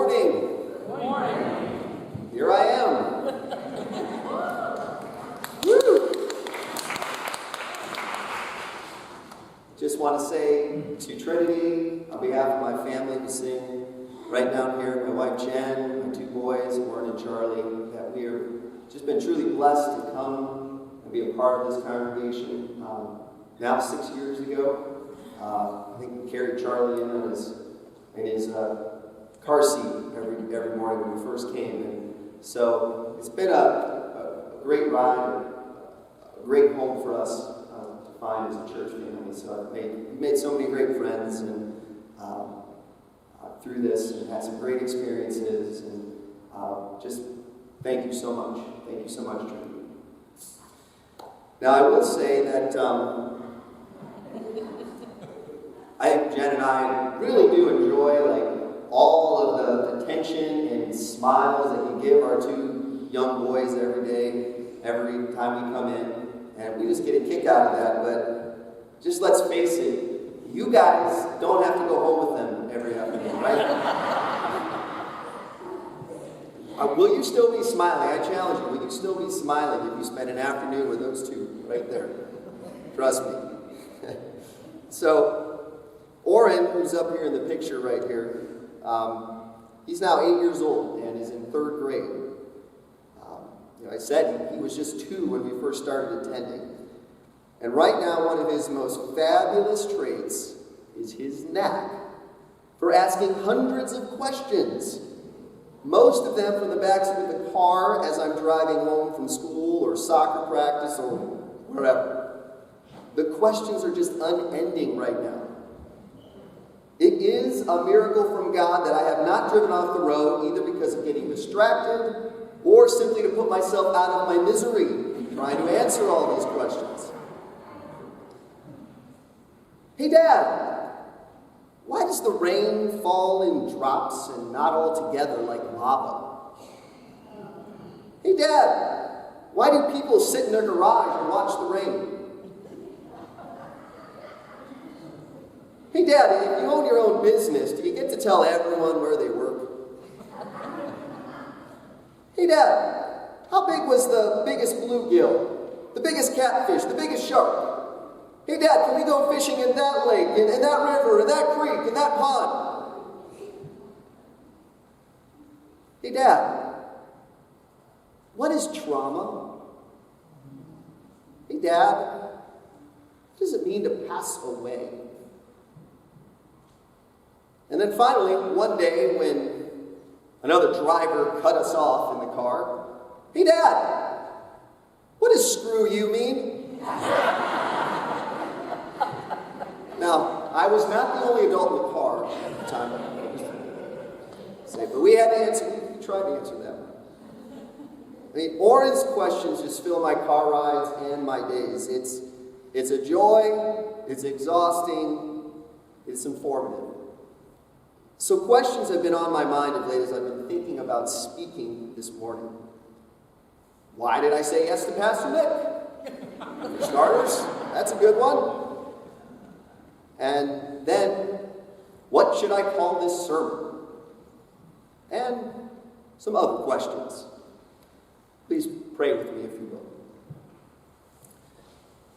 morning. Good morning. Here I am. Woo! Just want to say to Trinity, on behalf of my family who sing right down here, my wife Jen, my two boys, Warren and Charlie, that we are just been truly blessed to come and be a part of this congregation. Now 6 years ago, I think we carried Charlie in his car seat every morning when we first came. And so it's been a great ride, a great home for us to find as a church family. So we've made so many great friends and through this, and had some great experiences. And just thank you so much. Thank you so much, Trinity. Now I will say that Jen and I really do enjoy all of the attention and smiles that you give our two young boys every day, every time we come in, and we just get a kick out of that. But just let's face it, you guys don't have to go home with them every afternoon, right? Will you still be smiling? I challenge you. Will you still be smiling if you spend an afternoon with those two right there? Trust me. So, Orrin, who's up here in the picture right here, he's now 8 years old and is in 3rd grade. I said he was just 2 when we first started attending. And right now, one of his most fabulous traits is his knack for asking hundreds of questions. Most of them from the backseat of the car as I'm driving home from school or soccer practice or wherever. The questions are just unending right now. It is a miracle from God that I have not driven off the road either because of getting distracted or simply to put myself out of my misery trying to answer all these questions. Hey, Dad, why does the rain fall in drops and not all together like lava? Hey, Dad, why do people sit in their garage and watch the rain? Hey, Dad, if you own your own business, do you get to tell everyone where they work? Hey, Dad, how big was the biggest bluegill, the biggest catfish, the biggest shark? Hey, Dad, can we go fishing in that lake, in that river, in that creek, in that pond? Hey, Dad, what is trauma? Hey, Dad, what does it mean to pass away? And then finally, one day when another driver cut us off in the car, hey, Dad, what does screw you mean? Now, I was not the only adult in the car at the time, but we had to answer, we tried to answer that one. I mean, Orrin's questions just fill my car rides and my days. It's a joy, it's exhausting, it's informative. So questions have been on my mind of late as I've been thinking about speaking this morning. Why did I say yes to Pastor Nick? For starters, that's a good one. And then, what should I call this sermon? And some other questions. Please pray with me if you will.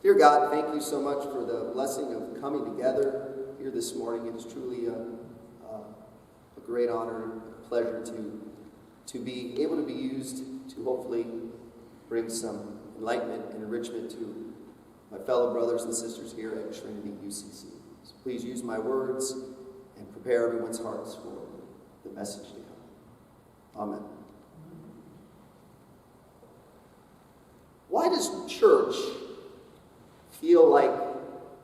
Dear God, thank you so much for the blessing of coming together here this morning. It is truly a great honor and pleasure to be able to be used to hopefully bring some enlightenment and enrichment to my fellow brothers and sisters here at Trinity UCC. So please use my words and prepare everyone's hearts for the message to come. Amen. Why does church feel like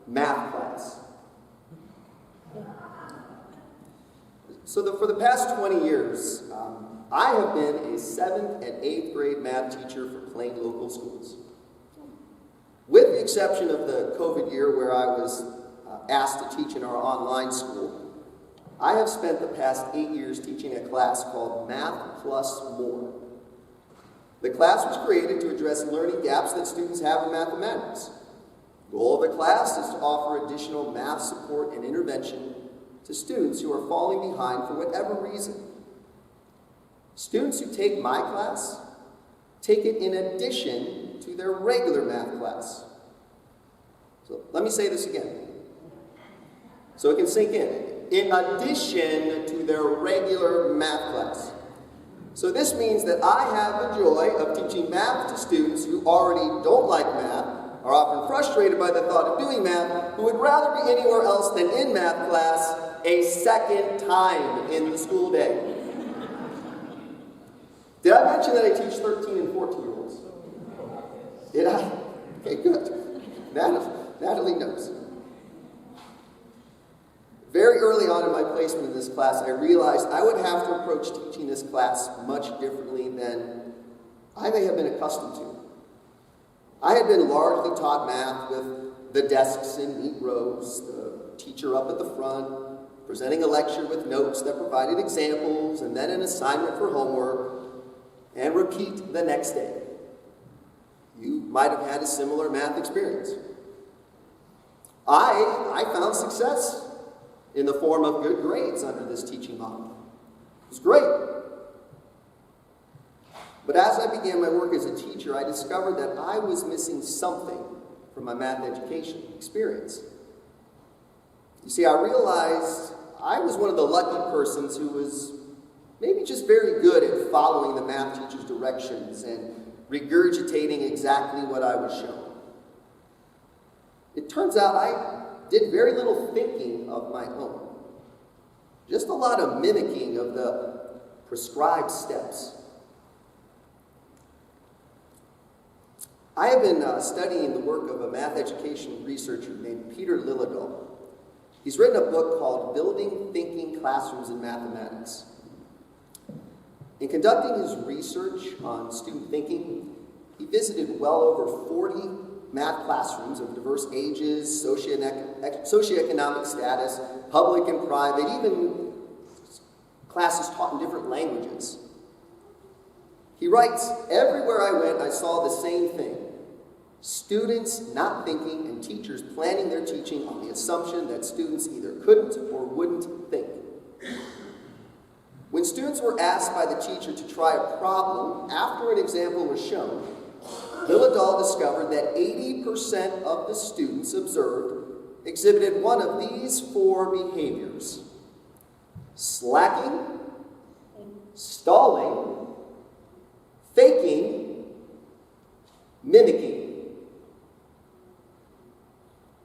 math class? So for the past 20 years, I have been a 7th and 8th grade math teacher for Plain local schools. With the exception of the COVID year where I was asked to teach in our online school, I have spent the past 8 years teaching a class called Math Plus More. The class was created to address learning gaps that students have in mathematics. The goal of the class is to offer additional math support and intervention to students who are falling behind for whatever reason. Students who take my class take it in addition to their regular math class. So let me say this again, so it can sink in. In addition to their regular math class. So this means that I have the joy of teaching math to students who already don't like math, are often frustrated by the thought of doing math, who would rather be anywhere else than in math class a second time in the school day. Did I mention that I teach 13 and 14-year-olds? Did I? Okay, good. Natalie knows. Very early on in my placement in this class, I realized I would have to approach teaching this class much differently than I may have been accustomed to. I had been largely taught math with the desks in neat rows, the teacher up at the front, presenting a lecture with notes that provided examples, and then an assignment for homework, and repeat the next day. You might have had a similar math experience. I found success in the form of good grades under this teaching model. It was great. But as I began my work as a teacher, I discovered that I was missing something from my math education experience. You see, I realized I was one of the lucky persons who was maybe just very good at following the math teacher's directions and regurgitating exactly what I was shown. It turns out I did very little thinking of my own. Just a lot of mimicking of the prescribed steps. I have been studying the work of a math education researcher named Peter Liljedahl. He's written a book called Building Thinking Classrooms in Mathematics. In conducting his research on student thinking, he visited well over 40 math classrooms of diverse ages, socioeconomic status, public and private, even classes taught in different languages. He writes, "Everywhere I went, I saw the same thing. Students not thinking and teachers planning their teaching on the assumption that students either couldn't or wouldn't think. When students were asked by the teacher to try a problem after an example was shown, Liljedahl discovered that 80% of the students observed exhibited one of these 4 behaviors: slacking, stalling, faking, mimicking.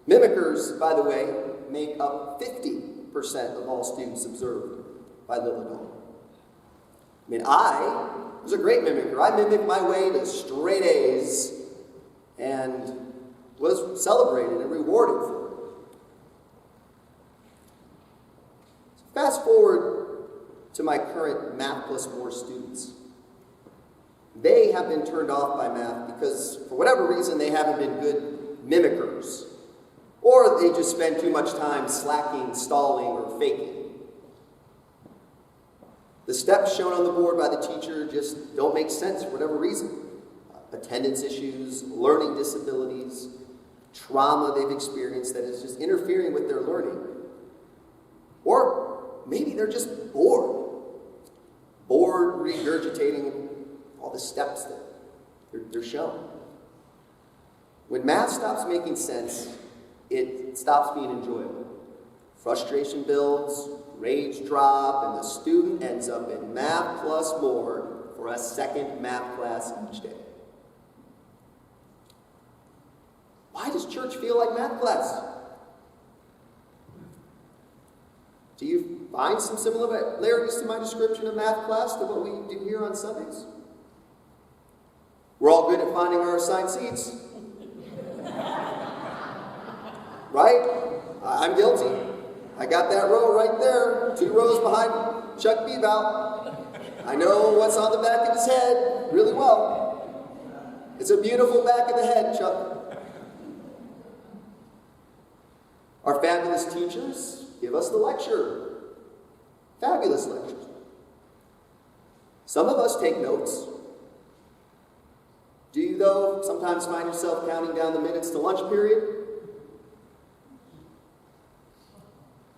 Mimickers, by the way, make up 50% of all students observed by Liljedahl. I mean, I was a great mimicker. I mimicked my way to straight A's and was celebrated and rewarded for it. So fast forward to my current Math Plus More students. They have been turned off by math because, for whatever reason, they haven't been good mimickers. Or they just spend too much time slacking, stalling, or faking. The steps shown on the board by the teacher just don't make sense for whatever reason. Attendance issues, learning disabilities, trauma they've experienced that is just interfering with their learning. Or maybe they're just bored. Bored regurgitating all the steps that they're shown. When math stops making sense, it stops being enjoyable. Frustration builds, grades drop, and the student ends up in Math Plus More for a second math class each day. Why does church feel like math class? Do you find some similarities to my description of math class to what we do here on Sundays? We're all good at finding our assigned seats. Right? I'm guilty. I got that row right there, 2 rows behind Chuck Bebout. I know what's on the back of his head really well. It's a beautiful back of the head, Chuck. Our fabulous teachers give us the lecture. Fabulous lectures. Some of us take notes. Do you, though, sometimes find yourself counting down the minutes to lunch period?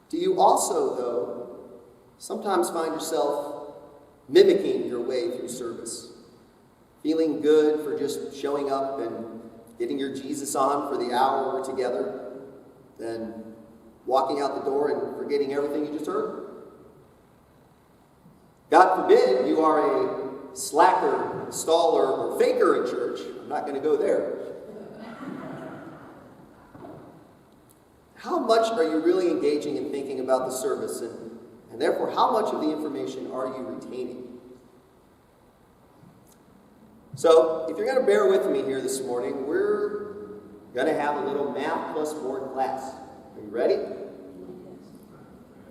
Do you also, though, sometimes find yourself mimicking your way through service. Feeling good for just showing up and getting your Jesus on for the hour we're together, then walking out the door and forgetting everything you just heard. God forbid you are a slacker, staller, or faker in church. I'm not going to go there. How much are you really engaging in thinking about the service, and therefore how much of the information are you retaining? So, if you're going to bear with me here this morning, we're going to have a little math plus board class. Are you ready?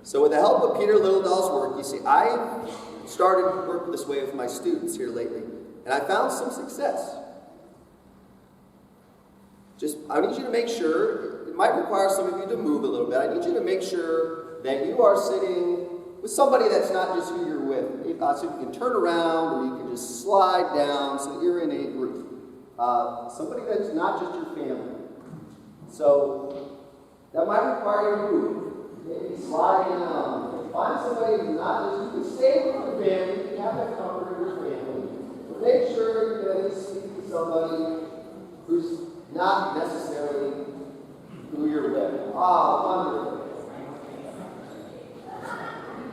So with the help of Peter Littledahl's work, you see, I've started working this way with my students here lately, and I found some success. I need you to make sure, it might require some of you to move a little bit, I need you to make sure that you are sitting with somebody that's not just who you're with. So you can turn around, or you can just slide down so that you're in a group. Somebody that's not just your family. So that might require you to move. Maybe slide down. Find somebody who's not just, you can stay with your family, you can have that comfort of your family. But make sure you can at least speak to somebody who's not necessarily who you're with. Wonderful.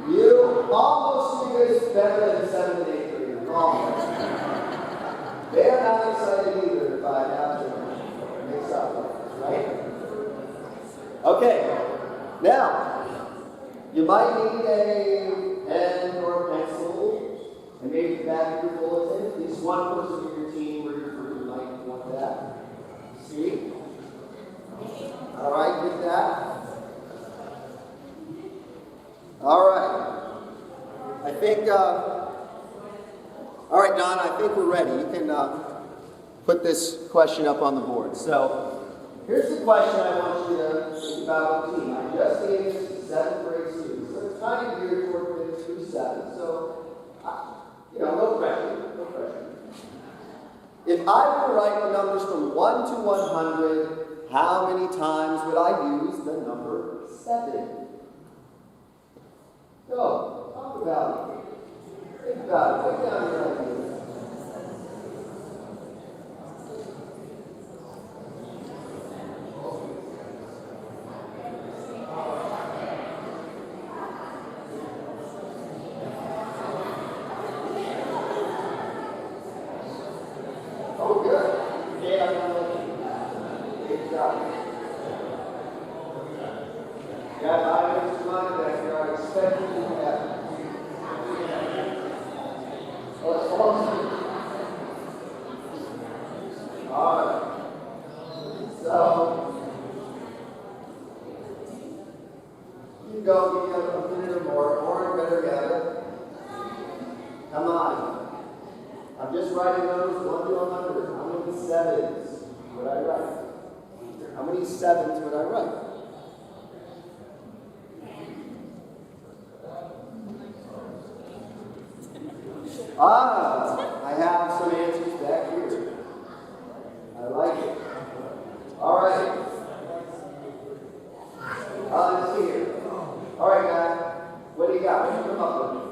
You almost do this better than 7th and 8th graders. Almost. They're not excited either if I have to mix up, right? Okay. Now, you might need a pen or a pencil, and maybe back of your bulletin. At least one person in your team or your group might want that. See? All right, get that. All right. I think, all right, Don, I think we're ready. You can put this question up on the board. So, here's the question I want you to think about the team. I just gave this to 7th grade students, so it's kind of geared toward 5th through 7th. So, no pressure, no pressure. If I were to write the numbers from 1 to 100, how many times would I use the number 7? Go, talk about it. Think about it. Put down your ideas. Oh, good. Yeah, good job. I just reminded that we are expecting to have. Oh, it's awesome. All right. So, you go, give you a minute or more, or better yet. Come on. I'm just writing numbers 1 to 100. How many 7s would I write? How many 7s would I write? I have some answers back here. I like it. All right. Let's see here. All right, guys. What do you got? What do you come up with?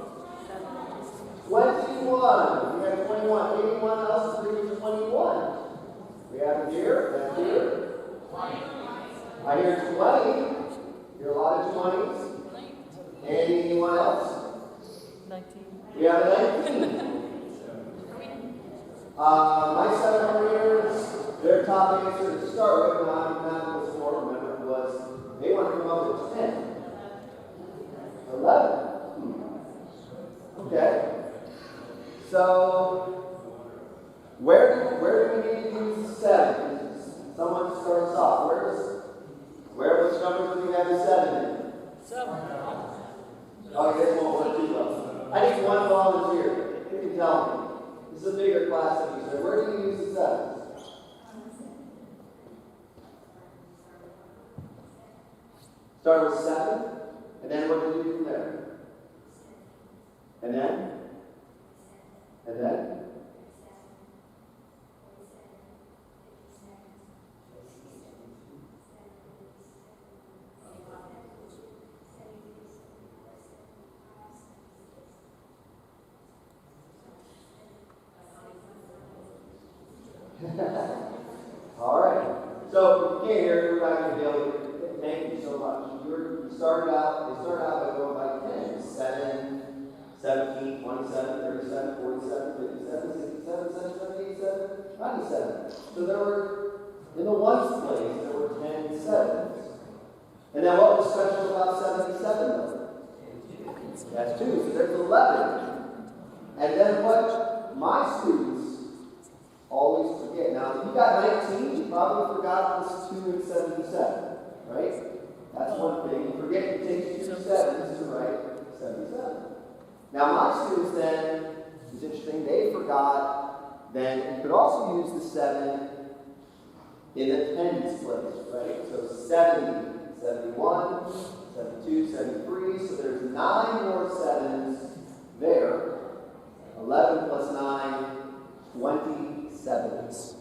21. We have 21. Anyone else agree with 21? We have it here. That's here. I hear 20. Hear a lot of 20s. Anyone else? 19. We have 19. My 7 careers, their top answer to start with, not was 4, remember, was they want to come up with 10. 11. Okay. So, where do we need to use 7? Someone starts off. Which numbers do we have 7 in? 7. Oh, you guys won't want to do those. I need one volunteer. You can tell me. This is a bigger class than you said. Where do you use the 7s? Start with 7, and then what do you do from there? And then? And then? All right. So if you can't hear, we're not going to be able to. Thank you so much. They started out by going by 10, 7, 17, 27, 37, 47, 57, 67, 77, 87, 97. So there were, in the ones place, there were 10 sevens. And then what was special about 77 though? That's 2, so there's 11. And then what my students always forget. Now, if you got 19, you probably forgot this 2 and 77, right? That's one thing. You forget to take 2 sevens to write 77. Now, my students then, it's interesting, they forgot then you could also use the 7 in the tens place, right? So 70, 71, 72, 73. So there's 9 more 7s there. 11 plus 9, 27s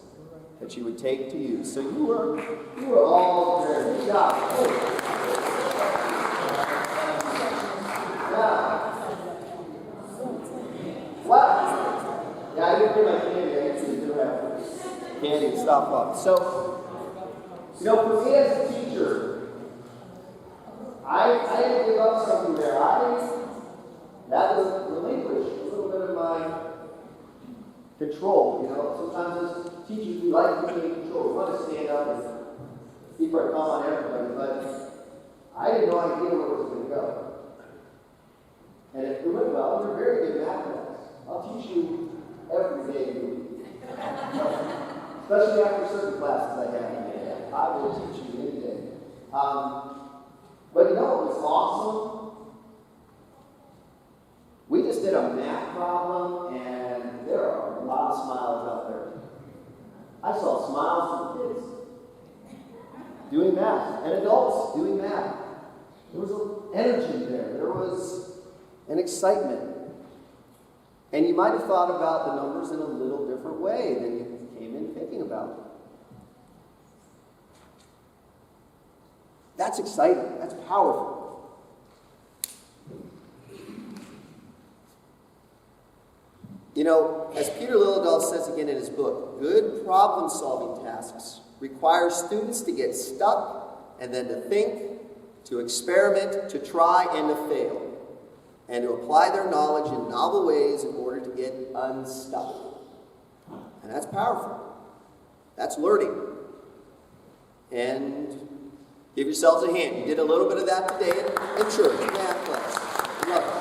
that you would take to use. So you were all there. Good job. Now, wow. Yeah, I didn't bring my candy. I actually do have candy and stop up. So, for me as a teacher, I didn't give up something there. That was relinquished a little bit of my control. Sometimes as teachers, we like to be in control. We want to stand up and keep our thumb on everybody, but I had no idea where it was going to go. And if it went well, you're very good math class. I'll teach you every day of the week. Especially after certain classes I have. I will teach you any day. But it was awesome. We just did a math problem, and there are a lot of smiles out there. I saw smiles from kids doing math, and adults doing math. There was an energy there. There was an excitement. And you might have thought about the numbers in a little different way than you came in thinking about. That's exciting. That's powerful. As Peter Liljedahl says again in his book, good problem-solving tasks require students to get stuck and then to think, to experiment, to try, and to fail, and to apply their knowledge in novel ways in order to get unstuck. And that's powerful. That's learning. And give yourselves a hand. You did a little bit of that today in church, in math class. Love it.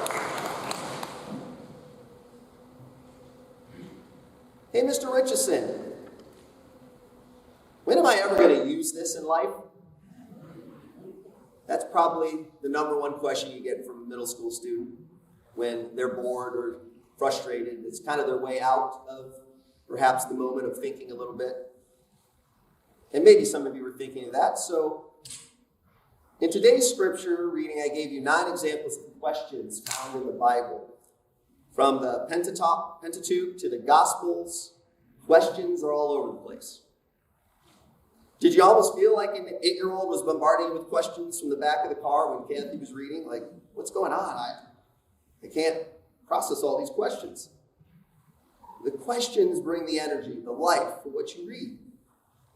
Hey, Mr. Richardson, when am I ever going to use this in life? That's probably the number one question you get from a middle school student when they're bored or frustrated. It's kind of their way out of perhaps the moment of thinking a little bit. And maybe some of you were thinking of that. So in today's scripture reading, I gave you 9 examples of questions found in the Bible. From the Pentateuch to the Gospels, questions are all over the place. Did you almost feel like an 8-year-old was bombarding you with questions from the back of the car when Kathy was reading? Like, what's going on? I can't process all these questions. The questions bring the energy, the life for what you read.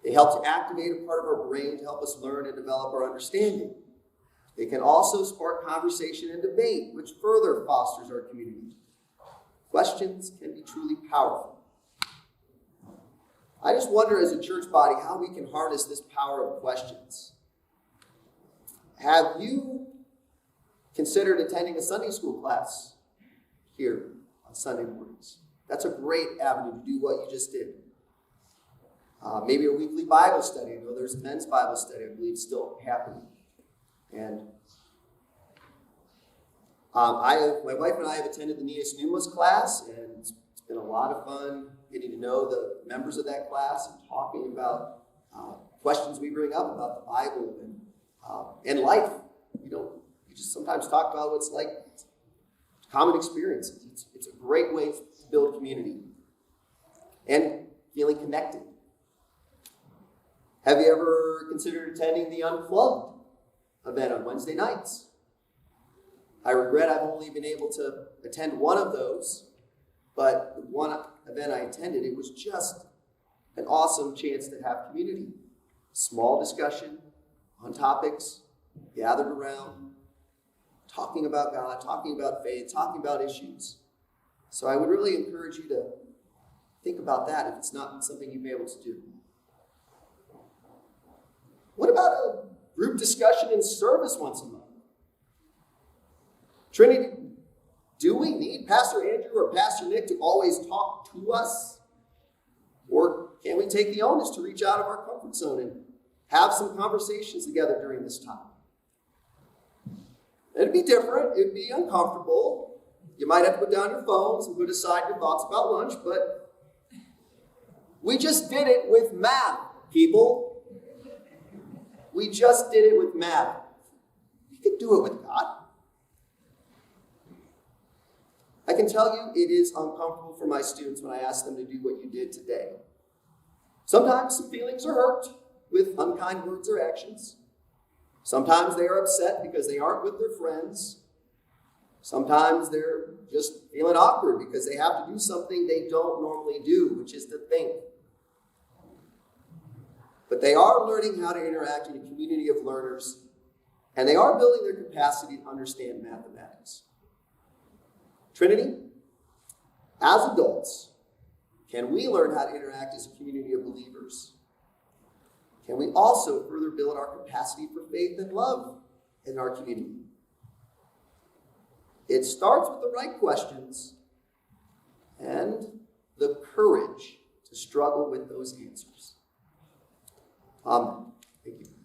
They help to activate a part of our brain to help us learn and develop our understanding. They can also spark conversation and debate, which further fosters our community. Questions can be truly powerful. I just wonder as a church body how we can harness this power of questions. Have you considered attending a Sunday school class here on Sunday mornings? That's a great avenue to do what you just did. Maybe a weekly Bible study. I know there's a men's Bible study, I believe, still happening. And my wife and I have attended the Nias Numas class, and it's been a lot of fun getting to know the members of that class and talking about questions we bring up about the Bible and life. You just sometimes talk about what's like common experiences. It's a great way to build community and feeling connected. Have you ever considered attending the Unplugged event on Wednesday nights? I regret I've only been able to attend one of those, but the one event I attended, it was just an awesome chance to have community. Small discussion on topics, gathered around, talking about God, talking about faith, talking about issues. So I would really encourage you to think about that if it's not something you've been able to do. What about a group discussion in service once a month? Trinity, do we need Pastor Andrew or Pastor Nick to always talk to us? Or can we take the onus to reach out of our comfort zone and have some conversations together during this time? It'd be different. It'd be uncomfortable. You might have to put down your phones and put aside your thoughts about lunch, but we just did it with math, people. We just did it with math. We could do it with God. I can tell you it is uncomfortable for my students when I ask them to do what you did today. Sometimes some feelings are hurt with unkind words or actions. Sometimes they are upset because they aren't with their friends. Sometimes they're just feeling awkward because they have to do something they don't normally do, which is to think. But they are learning how to interact in a community of learners, and they are building their capacity to understand mathematics. Trinity, as adults, can we learn how to interact as a community of believers? Can we also further build our capacity for faith and love in our community? It starts with the right questions and the courage to struggle with those answers. Amen. Thank you.